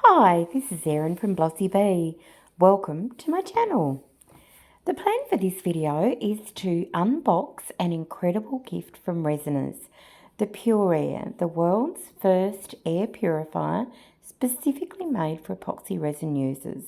Hi, this is Erin from Blossy Bee. Welcome to my channel. The plan for this video is to unbox an incredible gift from Resiners, the Pure Air, the world's first air purifier specifically made for epoxy resin users.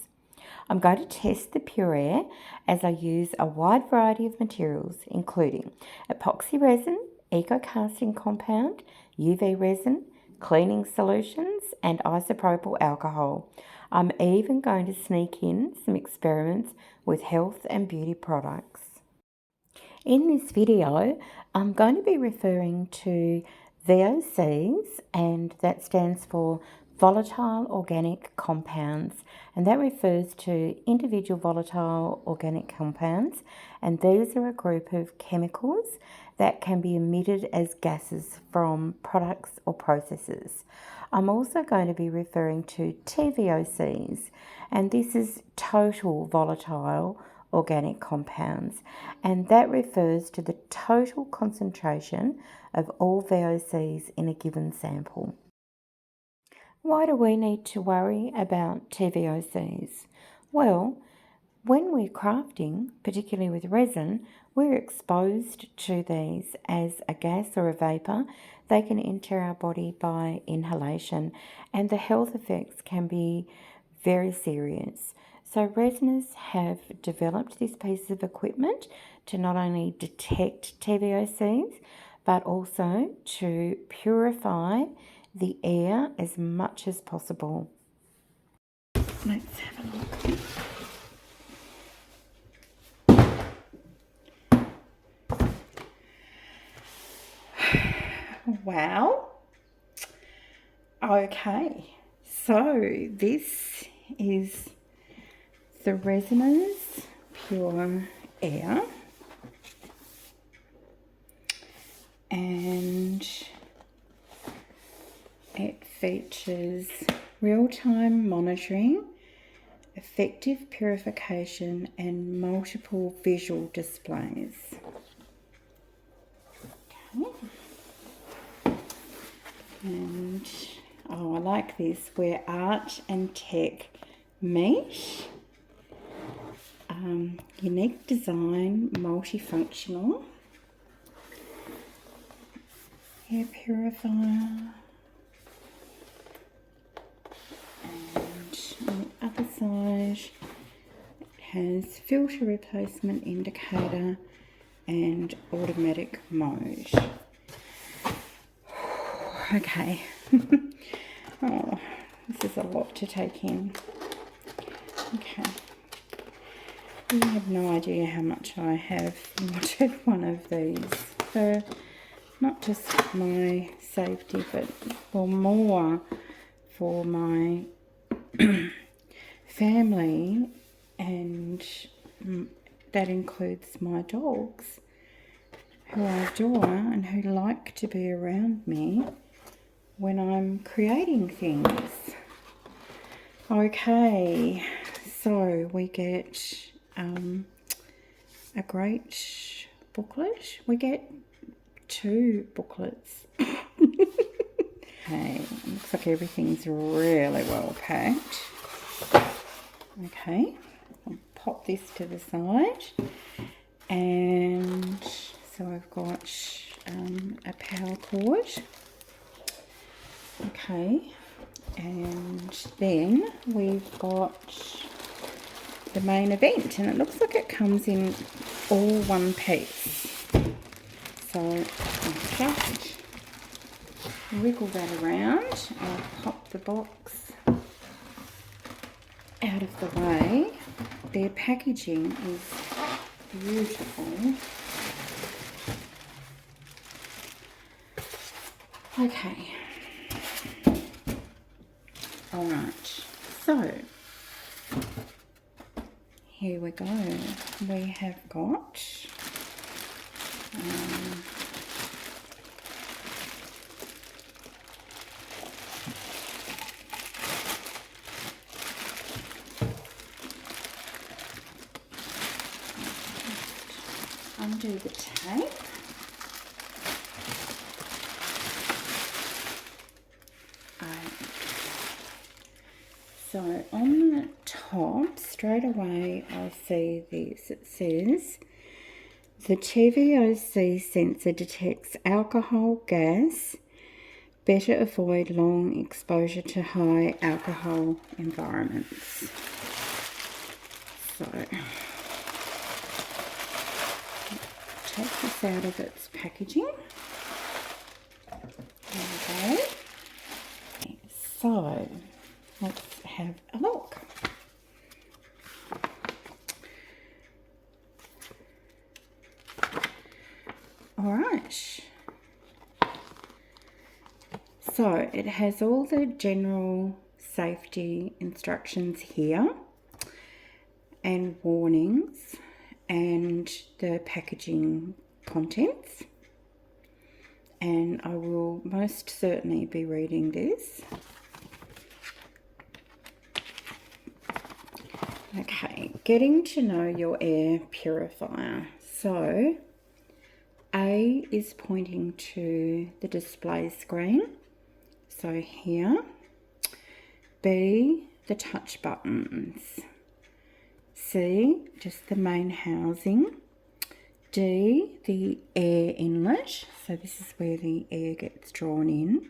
I'm going to test the Pure Air as I use a wide variety of materials including epoxy resin, eco-casting compound, UV resin, cleaning solutions and isopropyl alcohol. I'm even going to sneak in some experiments with health and beauty products. In this video, I'm going to be referring to VOCs, and that stands for volatile organic compounds, and that refers to individual volatile organic compounds, and these are a group of chemicals that can be emitted as gases from products or processes. I'm also going to be referring to TVOCs, and this is total volatile organic compounds, and that refers to the total concentration of all VOCs in a given sample. Why do we need to worry about TVOCs? Well, when we're crafting, particularly with resin, we're exposed to these as a gas or a vapour. They can enter our body by inhalation, and the health effects can be very serious. So Resiners have developed this piece of equipment to not only detect TVOCs, but also to purify the air as much as possible. Let's have a look. Wow. Okay, so this is the Resiners Pure Air, and it features real-time monitoring, effective purification and multiple visual displays. Okay. And oh, I like this, where art and tech meet. Unique design, multifunctional air purifier. And on the other side it has filter replacement indicator and automatic mode. Okay. Oh, this is a lot to take in. Okay. You have no idea how much I have wanted one of these for not just my safety, but for more for my family, and that includes my dogs, who I adore and who like to be around me when I'm creating things. Okay, so we get a great booklet. We get 2 booklets. Okay, looks like everything's really well packed. Okay, I'll pop this to the side, and so I've got a power cord. Okay, and then we've got the main event, and it looks like it comes in all one piece. So I'll just wiggle that around. I'll pop the box out of the way. Their packaging is beautiful. Okay. Alright, so here we go. We have got undo the tape. So on the top, straight away, I see this. It says, the TVOC sensor detects alcohol, gas. Better avoid long exposure to high alcohol environments. So, take this out of its packaging. There we go. So, let's have a look. Alright. So, it has all the general safety instructions here and warnings and the packaging contents. And I will most certainly be reading this. Okay, getting to know your air purifier. So, A is pointing to the display screen. So here. B, the touch buttons. C, just the main housing. D, the air inlet. So this is where the air gets drawn in.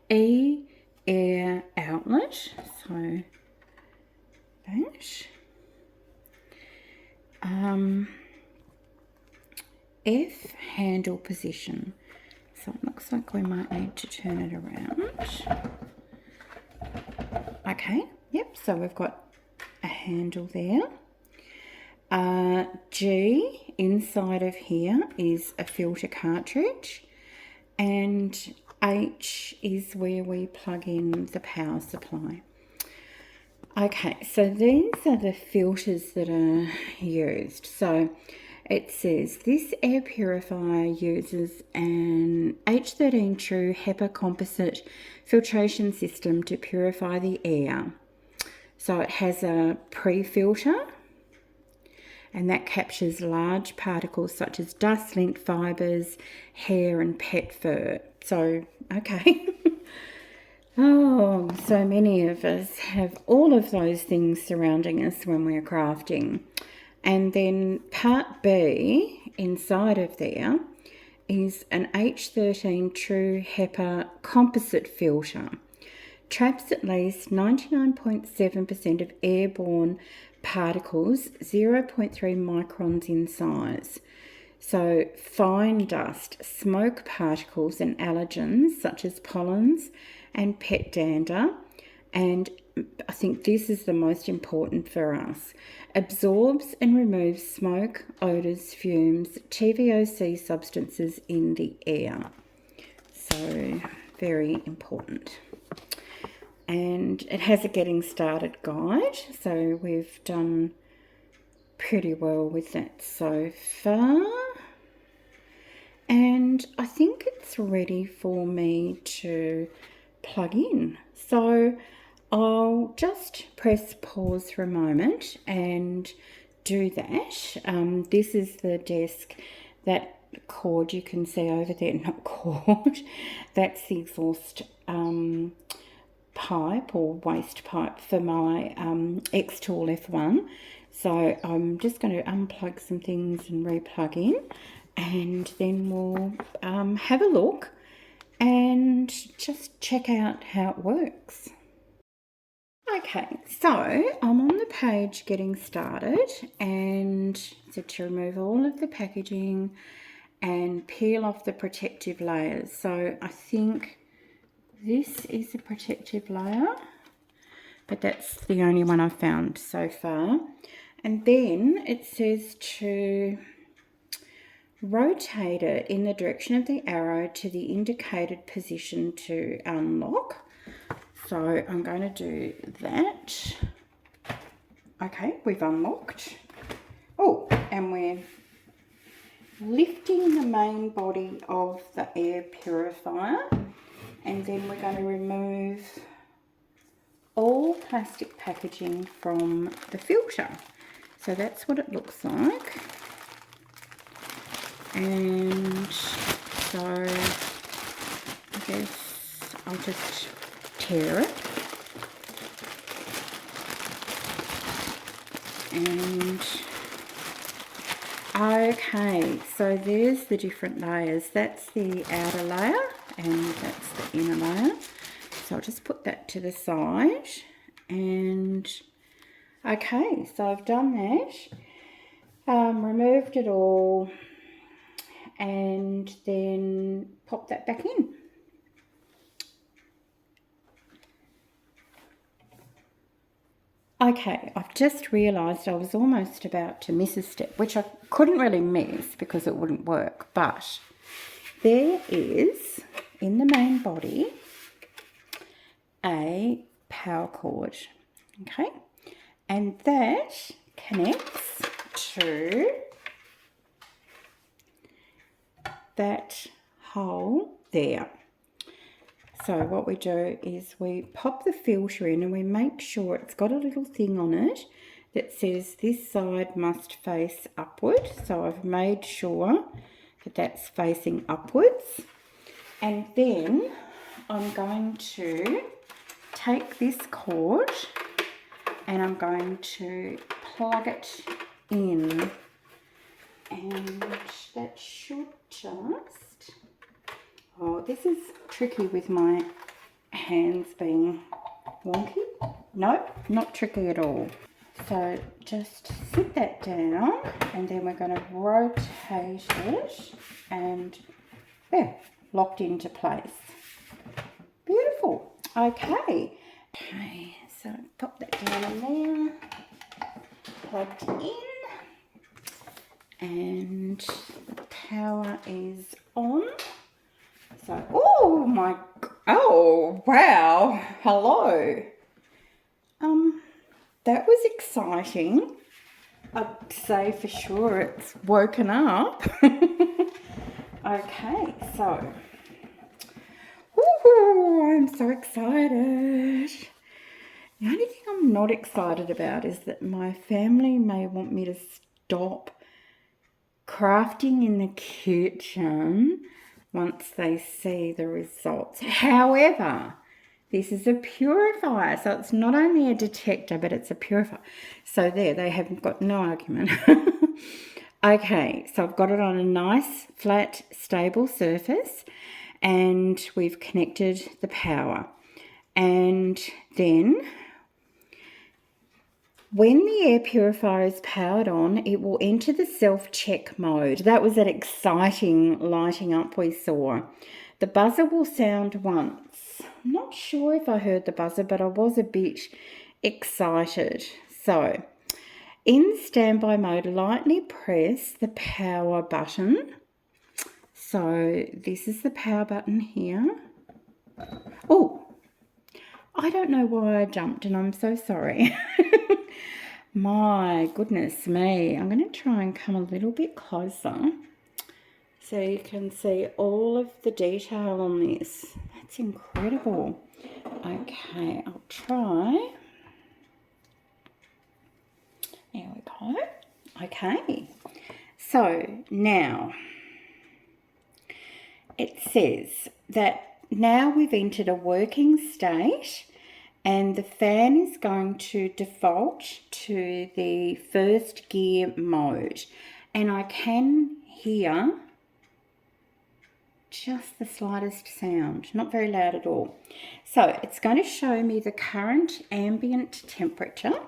E, air outlet. So that. F, handle position. So it looks like we might need to turn it around. Okay, yep, so we've got a handle there. G, inside of here is a filter cartridge. And H is where we plug in the power supply. Okay, so these are the filters that are used. So it says this air purifier uses an H13 True HEPA composite filtration system to purify the air. So it has a pre-filter, and that captures large particles such as dust, lint fibres, hair and pet fur. So, okay. Oh, so many of us have all of those things surrounding us when we're crafting. And then part B, inside of there, is an H13 True HEPA composite filter. Traps at least 99.7% of airborne particles, 0.3 microns in size. So fine dust, smoke particles and allergens such as pollens and pet dander. And I think this is the most important for us. Absorbs and removes smoke, odours, fumes, TVOC substances in the air. So very important. And it has a getting started guide, so we've done pretty well with that so far. And I think it's ready for me to plug in. So I'll just press pause for a moment and do that. This is the desk, that cord you can see over there, not cord, that's the exhaust pipe or waste pipe for my X-Tool F1. So I'm just going to unplug some things and replug in, and then we'll have a look and just check out how it works. Okay, so I'm on the page getting started, and so to remove all of the packaging and peel off the protective layers. So I think this is a protective layer, but that's the only one I've found so far. And then it says to rotate it in the direction of the arrow to the indicated position to unlock. So I'm going to do that. Okay, we've unlocked. Oh, and we're lifting the main body of the air purifier, and then we're going to remove all plastic packaging from the filter. So that's what it looks like. And so I guess I'll just prepare it. And okay, so there's the different layers. That's the outer layer and that's the inner layer. So I'll just put that to the side. And okay, so I've done that. Removed it all and then pop that back in. Okay, I've just realised I was almost about to miss a step, which I couldn't really miss because it wouldn't work, but there is, in the main body, a power cord, okay? And that connects to that hole there. So what we do is we pop the filter in and we make sure it's got a little thing on it that says this side must face upward. So I've made sure that that's facing upwards. And then I'm going to take this cord and I'm going to plug it in. And that should just... Oh, this is tricky with my hands being wonky. Nope, not tricky at all. So just sit that down and then we're going to rotate it and there, locked into place. Beautiful. Okay. Okay, so pop that down in there, plugged in, and the power is on. So, oh wow, hello. That was exciting. I'd say for sure it's woken up. Okay, so, I'm so excited. The only thing I'm not excited about is that my family may want me to stop crafting in the kitchen once they see the results. However, this is a purifier, so it's not only a detector, but it's a purifier. So there, they haven't got no argument. Okay, so I've got it on a nice, flat, stable surface, and we've connected the power. And then, when the air purifier is powered on, it will enter the self-check mode. That was that exciting lighting up we saw. The buzzer will sound once. I'm not sure if I heard the buzzer, but I was a bit excited. So, in standby mode, lightly press the power button. So, this is the power button here. Oh, I don't know why I jumped and I'm so sorry. My goodness me. I'm going to try and come a little bit closer so you can see all of the detail on this. That's incredible. Okay, I'll try. There we go. Okay, so now it says that now we've entered a working state and the fan is going to default to the first gear mode. And I can hear just the slightest sound, not very loud at all. So it's going to show me the current ambient temperature.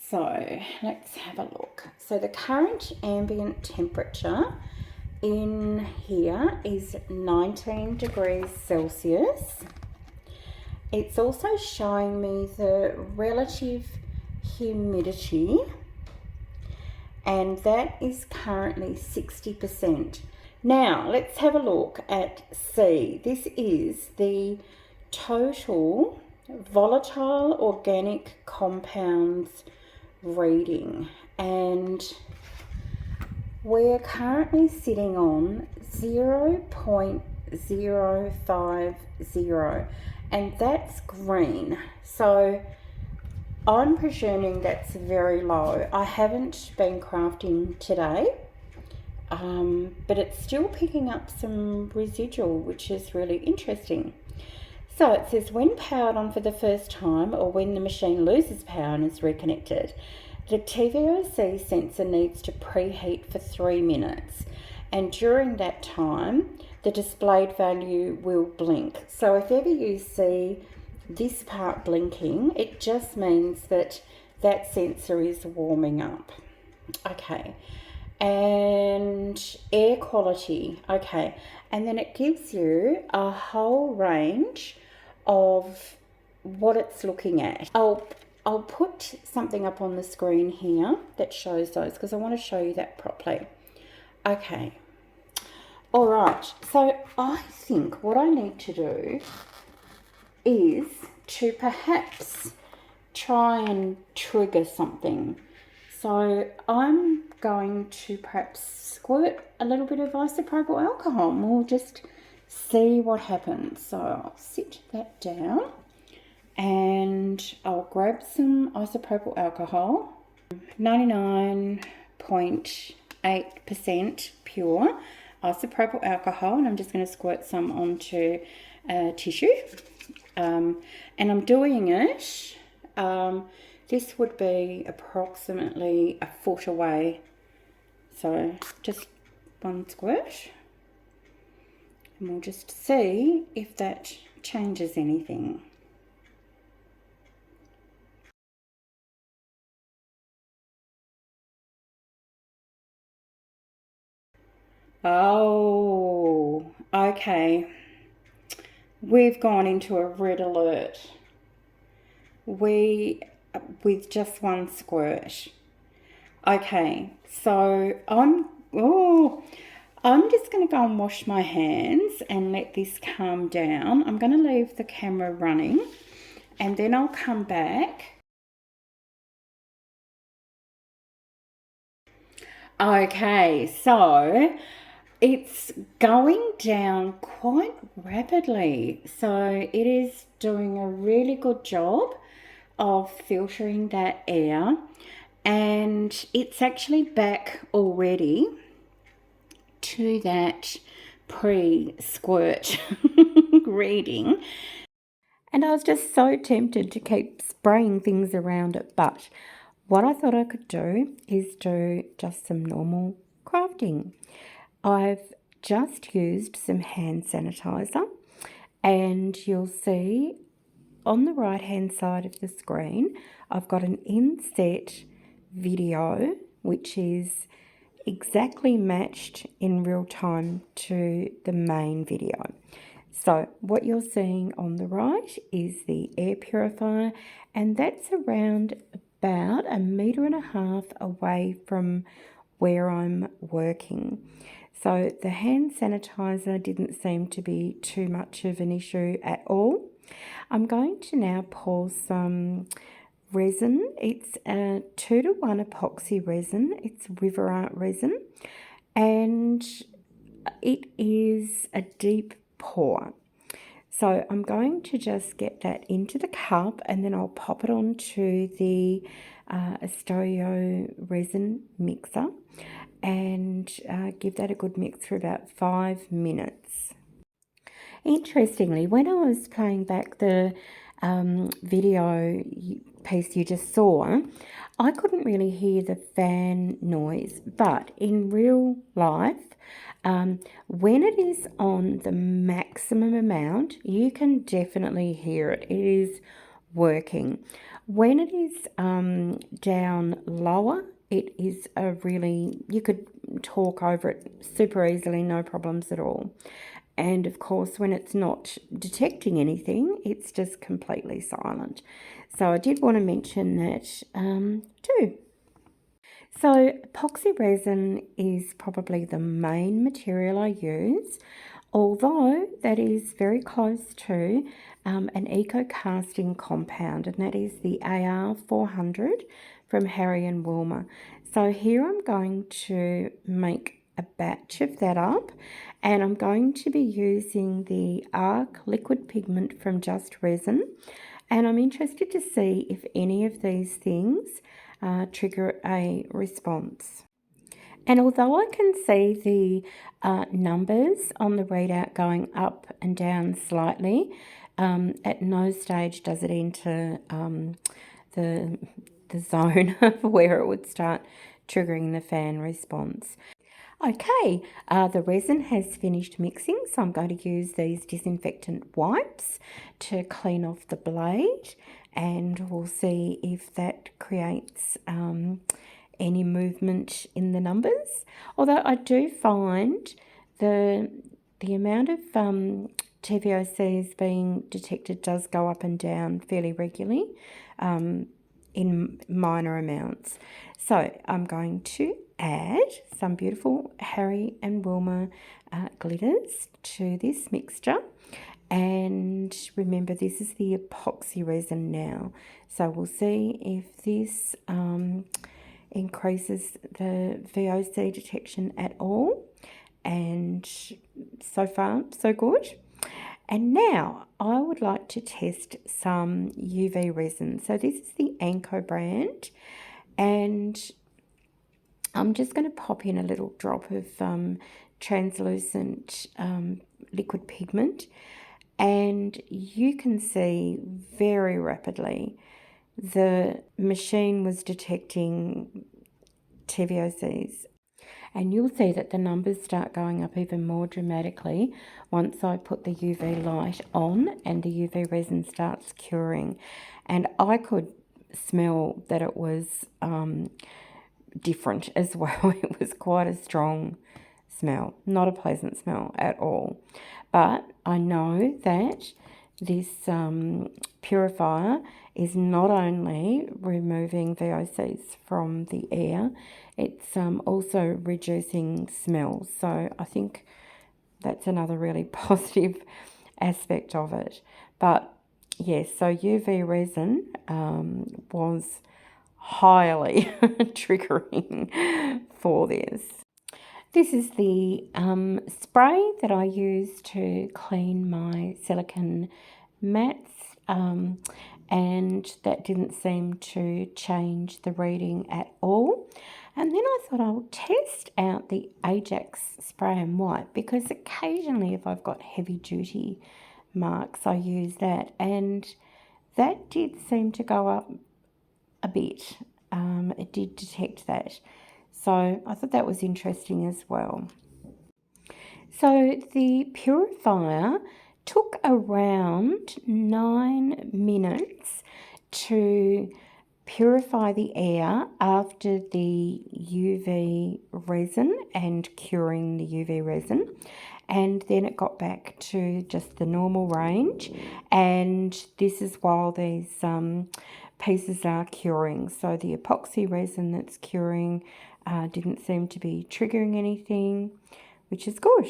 So let's have a look. So the current ambient temperature in here is 19 degrees Celsius. It's also showing me the relative humidity, and that is currently 60%. Now, let's have a look at C. This is the total volatile organic compounds reading, and we're currently sitting on 0.050, and that's green. So I'm presuming that's very low. I haven't been crafting today, but it's still picking up some residual, which is really interesting. So it says when powered on for the first time or when the machine loses power and is reconnected, the TVOC sensor needs to preheat for 3 minutes, and during that time the displayed value will blink. So if ever you see this part blinking, it just means that that sensor is warming up. Okay, and air quality. Okay, and then it gives you a whole range of what it's looking at. I'll put something up on the screen here that shows those because I want to show you that properly. Okay. All right. So I think what I need to do is to perhaps try and trigger something. So I'm going to perhaps squirt a little bit of isopropyl alcohol and we'll just see what happens. So I'll sit that down and I'll grab some isopropyl alcohol, 99.8% pure isopropyl alcohol, and I'm just going to squirt some onto tissue. And I'm doing it, this would be approximately a foot away. So just one squirt. And we'll just see if that changes anything. Oh, okay. We've gone into a red alert. With just one squirt. Okay, so I'm just going to go and wash my hands and let this calm down. I'm going to leave the camera running and then I'll come back. Okay, so it's going down quite rapidly. So it is doing a really good job of filtering that air, and it's actually back already to that pre-squirt reading. And I was just so tempted to keep spraying things around it, but what I thought I could do is do just some normal crafting. I've just used some hand sanitizer, and you'll see on the right hand side of the screen I've got an inset video which is exactly matched in real time to the main video. So what you're seeing on the right is the air purifier, and that's around about 1.5 meters away from where I'm working. So the hand sanitizer didn't seem to be too much of an issue at all. I'm going to now pour some resin. It's a 2-to-1 epoxy resin. It's River Art resin, and it is a deep pour. So I'm going to just get that into the cup and then I'll pop it onto the Astorio resin mixer and give that a good mix for about 5 minutes. Interestingly, when I was playing back the video piece you just saw, I couldn't really hear the fan noise, but in real life, when it is on the maximum amount, you can definitely hear it. It is working. When it is down lower, it is a really, you could talk over it super easily, no problems at all. And of course, when it's not detecting anything, it's just completely silent. So I did want to mention that too. So epoxy resin is probably the main material I use, although that is very close to an eco-casting compound, and that is the AR400 from Harry and Wilma. So here I'm going to make a batch of that up, and I'm going to be using the Arc liquid pigment from Just Resin, and I'm interested to see if any of these things trigger a response. And although I can see the numbers on the readout going up and down slightly, at no stage does it enter the zone of where it would start triggering the fan response. Okay, the resin has finished mixing, so I'm going to use these disinfectant wipes to clean off the blade, and we'll see if that creates any movement in the numbers. Although I do find the amount of TVOCs being detected does go up and down fairly regularly in minor amounts. So I'm going to add some beautiful Harry and Wilma glitters to this mixture. And remember, this is the epoxy resin now. So we'll see if this increases the VOC detection at all. And so far, so good. And now I would like to test some UV resin. So this is the Anko brand, and I'm just going to pop in a little drop of translucent liquid pigment, and you can see very rapidly the machine was detecting TVOCs. And you'll see that the numbers start going up even more dramatically once I put the UV light on and the UV resin starts curing. And I could smell that it was different as well. It was quite a strong smell, not a pleasant smell at all. But I know that this purifier is not only removing VOCs from the air, it's also reducing smells. So I think that's another really positive aspect of it. But yes, so UV resin was highly triggering for this. This is the spray that I use to clean my silicone mats, and that didn't seem to change the reading at all. And then I thought I would test out the Ajax spray and wipe, because occasionally if I've got heavy duty marks I use that, and that did seem to go up a bit. It did detect that. So I thought that was interesting as well. So the purifier took around 9 minutes to purify the air after the UV resin and curing the UV resin. And then it got back to just the normal range. And this is while these pieces are curing. So the epoxy resin that's curing didn't seem to be triggering anything, which is good.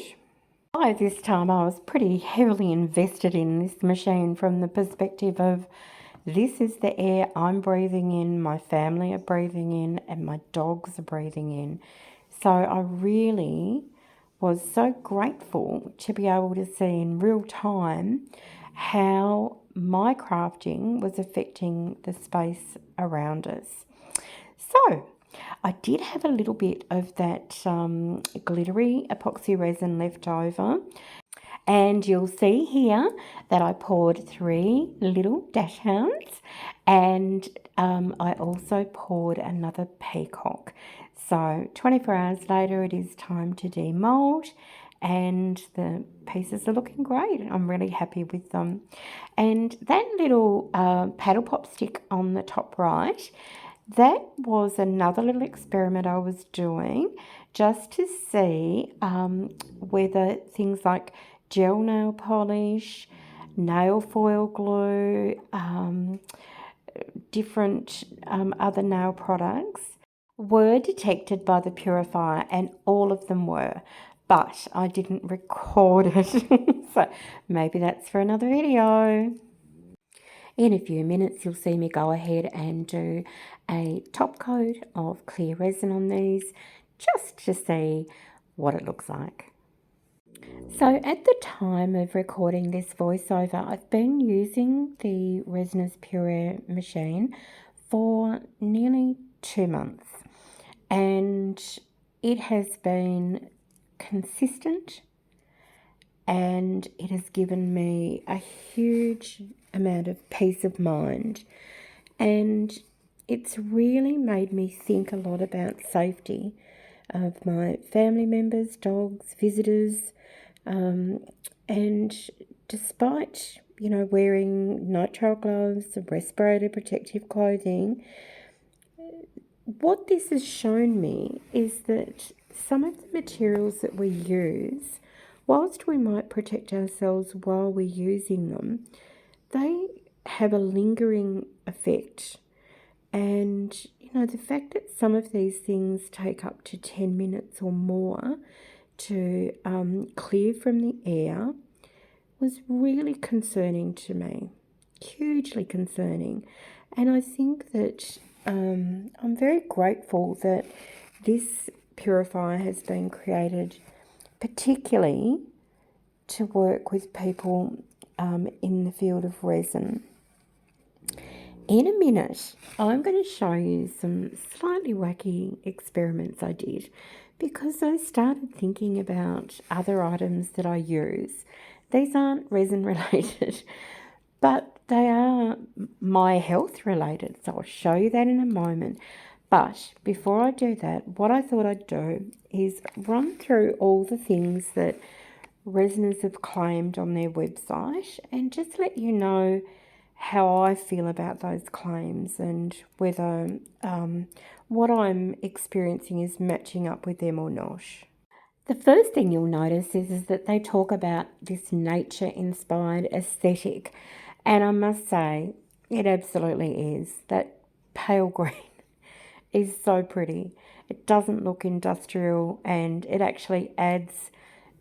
By this time I was pretty heavily invested in this machine from the perspective of this is the air I'm breathing in, my family are breathing in, and my dogs are breathing in. So I really was so grateful to be able to see in real time how my crafting was affecting the space around us. So I did have a little bit of that glittery epoxy resin left over. And you'll see here that I poured 3 little dash hounds, and I also poured another peacock. So 24 hours later it is time to demold, and the pieces are looking great. I'm really happy with them. And that little paddle pop stick on the top right, that was another little experiment I was doing just to see whether things like gel nail polish, nail foil glue, different other nail products were detected by the purifier, and all of them were, but I didn't record it. So maybe that's for another video. In a few minutes you'll see me go ahead and do a top coat of clear resin on these, just to see what it looks like. So at the time of recording this voiceover, I've been using the Resiners Purair machine for nearly 2 months, and it has been consistent and it has given me a huge amount of peace of mind, and it's really made me think a lot about safety of my family members, dogs, visitors, and despite, wearing nitrile gloves, respirator protective clothing, what this has shown me is that some of the materials that we use, whilst we might protect ourselves while we're using them, they have a lingering effect. And, the fact that some of these things take up to 10 minutes or more to clear from the air was really concerning to me, hugely concerning. And I think that I'm very grateful that this purifier has been created particularly to work with people in the field of resin. In a minute, I'm going to show you some slightly wacky experiments I did, because I started thinking about other items that I use. These aren't resin related, but they are my health related, so I'll show you that in a moment. But before I do that, what I thought I'd do is run through all the things that Resiners have claimed on their website and just let you know how I feel about those claims and whether what I'm experiencing is matching up with them or not. The first thing you'll notice is that they talk about this nature-inspired aesthetic, and I must say it absolutely is. That pale green is so pretty. It doesn't look industrial, and it actually adds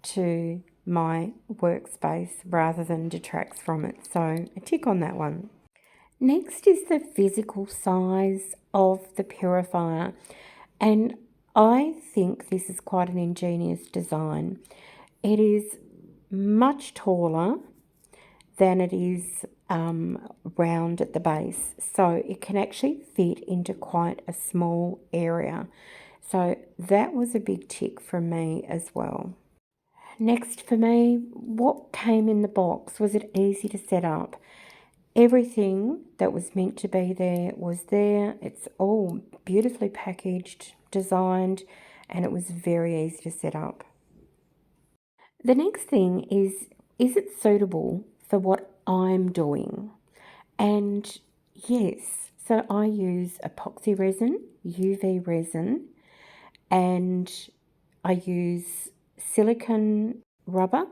to my workspace rather than detracts from it. So a tick on that one. Next is the physical size of the purifier, and I think this is quite an ingenious design. It is much taller than it is round at the base, so it can actually fit into quite a small area. So that was a big tick from me as well. Next for me, what came in the box? Was it easy to set up? Everything that was meant to be there was there. It's all beautifully packaged, designed, and it was very easy to set up. The next thing is it suitable for what I'm doing? And yes, so I use epoxy resin, UV resin, and I use silicone rubber,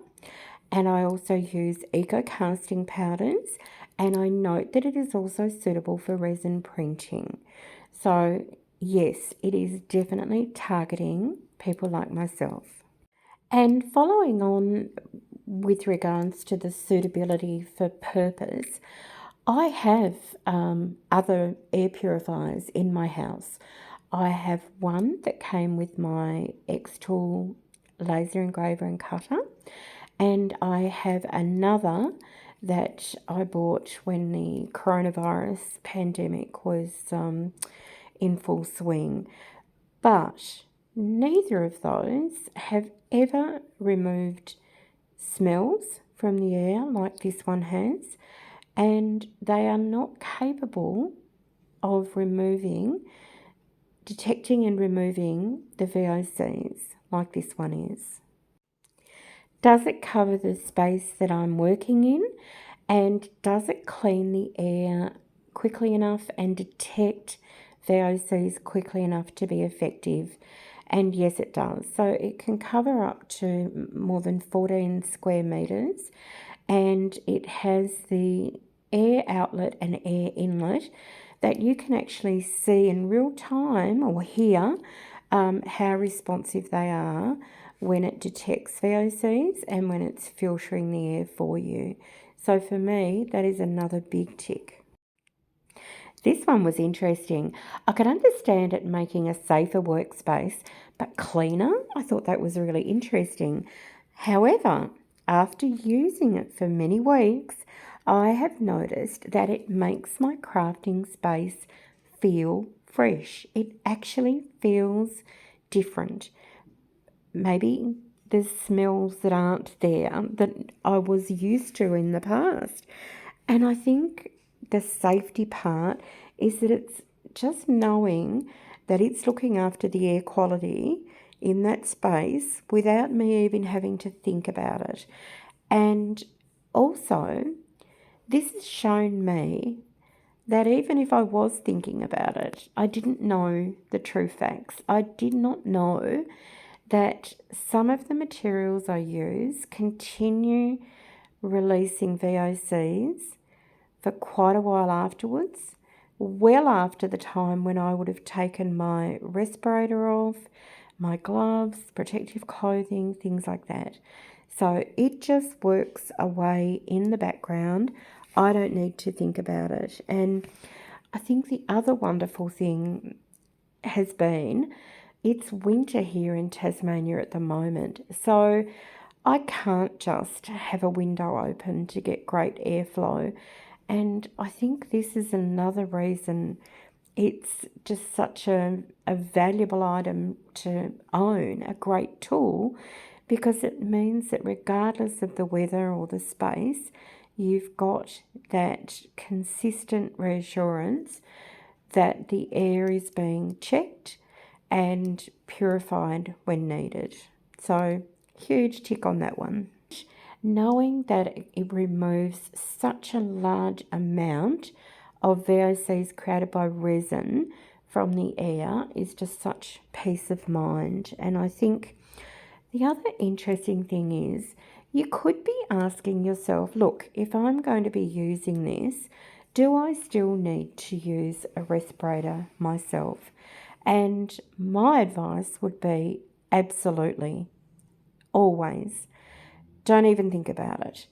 and I also use eco casting powders, and I note that it is also suitable for resin printing. So yes, it is definitely targeting people like myself. And following on with regards to the suitability for purpose, I have other air purifiers in my house. I have one that came with my X-Tool laser engraver and cutter, and I have another that I bought when the coronavirus pandemic was in full swing. But neither of those have ever removed smells from the air like this one has, and they are not capable of detecting and removing the VOCs like this one is. Does it cover the space that I'm working in, and does it clean the air quickly enough and detect VOCs quickly enough to be effective? And yes, it does. So it can cover up to more than 14 square meters, and it has the air outlet and air inlet that you can actually see in real time or hear how responsive they are when it detects VOCs and when it's filtering the air for you. So for me, that is another big tick. This one was interesting. I could understand it making a safer workspace, but cleaner, I thought that was really interesting. However, after using it for many weeks, I have noticed that it makes my crafting space feel fresh. It actually feels different. Maybe there's smells that aren't there that I was used to in the past. And I think the safety part is that it's just knowing that it's looking after the air quality in that space without me even having to think about it. And also, this has shown me that even if I was thinking about it, I didn't know the true facts. I did not know that some of the materials I use continue releasing VOCs for quite a while afterwards, well after the time when I would have taken my respirator off, my gloves, protective clothing, things like that. So it just works away in the background. I don't need to think about it. And I think the other wonderful thing has been it's winter here in Tasmania at the moment. So I can't just have a window open to get great airflow. And I think this is another reason it's just such a valuable item to own, a great tool, because it means that regardless of the weather or the space, you've got that consistent reassurance that the air is being checked and purified when needed. So, huge tick on that one. Knowing that it removes such a large amount of VOCs created by resin from the air is just such peace of mind. And I think the other interesting thing is you could be asking yourself, look, if I'm going to be using this, do I still need to use a respirator myself? And my advice would be absolutely, always. Don't even think about it.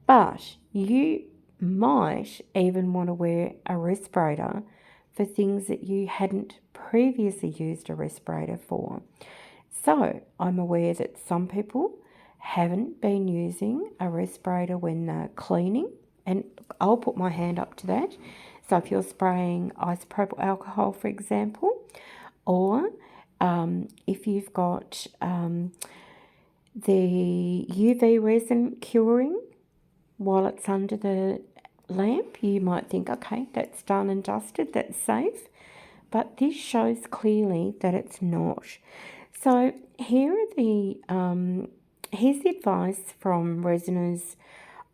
But you might even want to wear a respirator for things that you hadn't previously used a respirator for. So I'm aware that some people haven't been using a respirator when they're cleaning, and I'll put my hand up to that. So if you're spraying isopropyl alcohol, for example, or if you've got the UV resin curing while it's under the lamp, you might think, okay, that's done and dusted, that's safe. But this shows clearly that it's not. So here's the advice from Resiners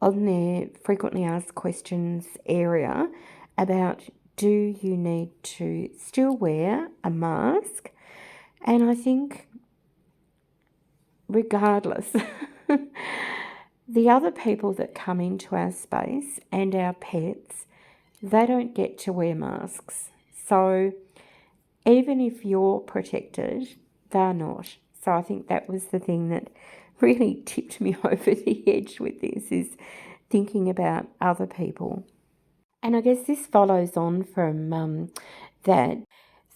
on their frequently asked questions area about, do you need to still wear a mask? And I think regardless, the other people that come into our space and our pets, they don't get to wear masks. So even if you're protected, they're not. So I think that was the thing that really tipped me over the edge with this, is thinking about other people. And I guess this follows on from that.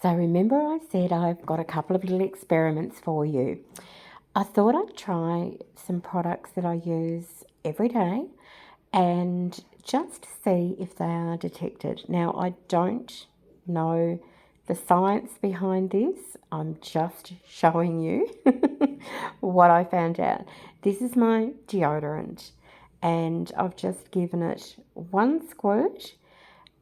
So remember I said I've got a couple of little experiments for you. I thought I'd try some products that I use every day and just see if they are detected. Now, I don't know the science behind this. I'm just showing you what I found out. This is my deodorant, and I've just given it one squirt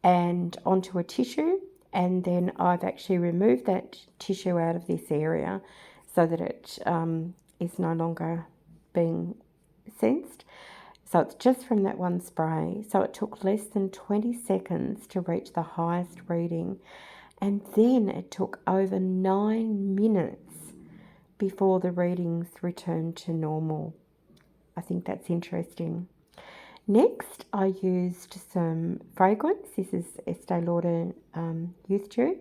and onto a tissue, and then I've actually removed that tissue out of this area so that it is no longer being sensed. So it's just from that one spray. So it took less than 20 seconds to reach the highest reading. And then it took over 9 minutes before the readings returned to normal. I think that's interesting. Next, I used some fragrance. This is Estee Lauder Youth Dew.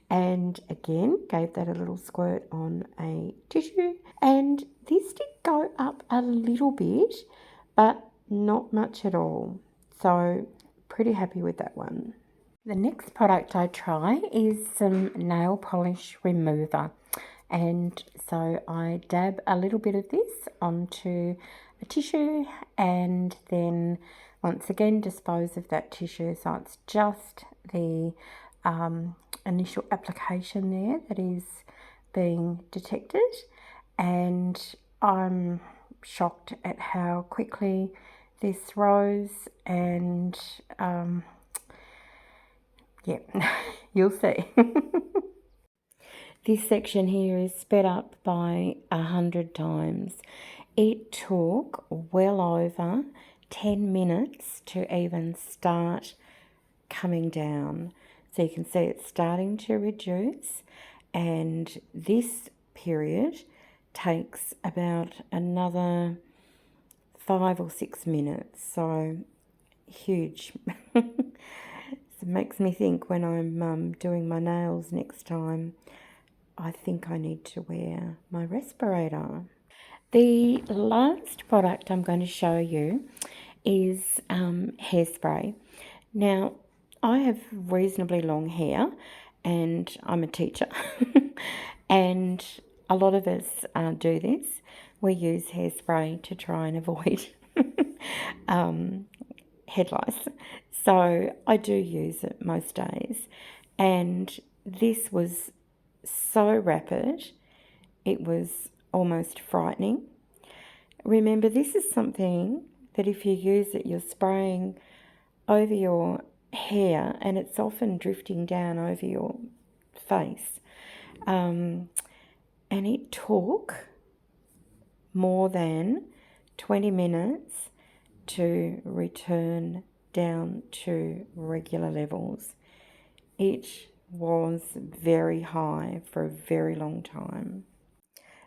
And again, gave that a little squirt on a tissue. And this did go up a little bit, but not much at all. So pretty happy with that one. The next product I try is some nail polish remover. And so I dab a little bit of this onto a tissue and then once again dispose of that tissue. So it's just the initial application there that is being detected, and I'm shocked at how quickly this rose, and yeah, you'll see. This section here is sped up by 100 times. It took well over 10 minutes to even start coming down. So you can see it's starting to reduce, and this period takes about another 5 or 6 minutes. So huge. It makes me think when I'm doing my nails next time, I think I need to wear my respirator. The last product I'm going to show you is hairspray. Now, I have reasonably long hair and I'm a teacher and a lot of us do this. We use hairspray to try and avoid head lice. So I do use it most days, and this was so rapid, it was almost frightening. Remember, this is something that if you use it, you're spraying over your hair and it's often drifting down over your face. And it took more than 20 minutes to return down to regular levels. It was very high for a very long time.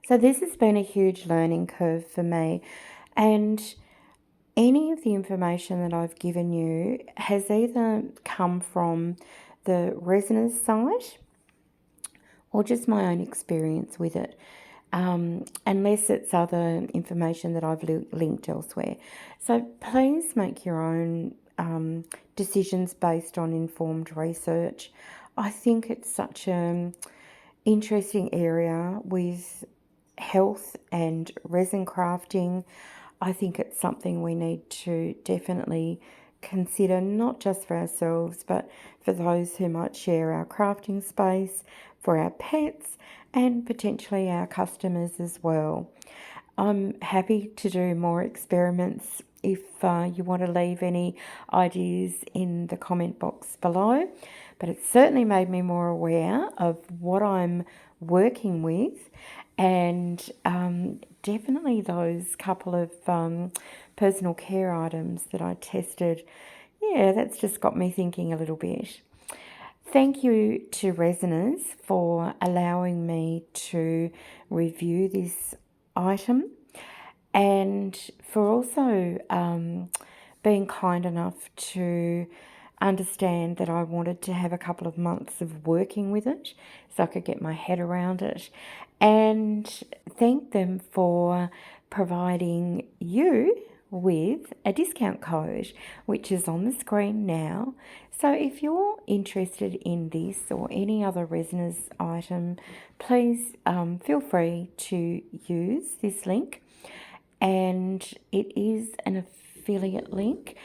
So this has been a huge learning curve for me, and any of the information that I've given you has either come from the Resiners site or just my own experience with it, unless it's other information that I've linked elsewhere. So please make your own decisions based on informed research. I think it's such an interesting area with health and resin crafting. I think it's something we need to definitely consider, not just for ourselves, but for those who might share our crafting space, for our pets, and potentially our customers as well. I'm happy to do more experiments if you want to leave any ideas in the comment box below. But it certainly made me more aware of what I'm working with, and definitely those couple of personal care items that I tested. Yeah, that's just got me thinking a little bit. Thank you to Resiners for allowing me to review this item, and for also being kind enough to understand that I wanted to have a couple of months of working with it so I could get my head around it, and thank them for providing you with a discount code which is on the screen now. So if you're interested in this or any other Resiners item, please feel free to use this link, and it is an affiliate link,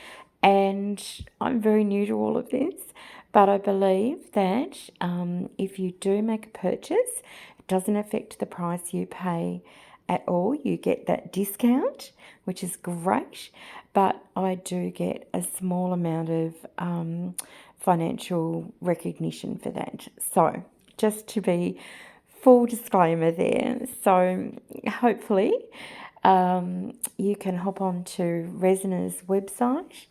and I'm very new to all of this, but I believe that if you do make a purchase, it doesn't affect the price you pay at all. You get that discount, which is great, but I do get a small amount of financial recognition for that. So just to be full disclaimer there. So hopefully you can hop on to Resiners' website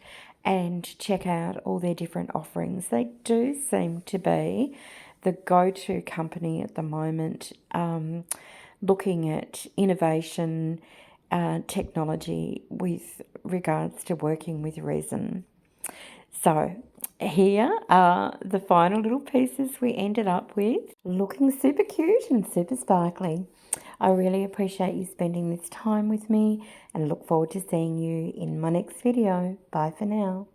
and check out all their different offerings. They do seem to be the go-to company at the moment, looking at innovation, technology with regards to working with resin. So here are the final little pieces we ended up with, looking super cute and super sparkly. I really appreciate you spending this time with me and look forward to seeing you in my next video. Bye for now.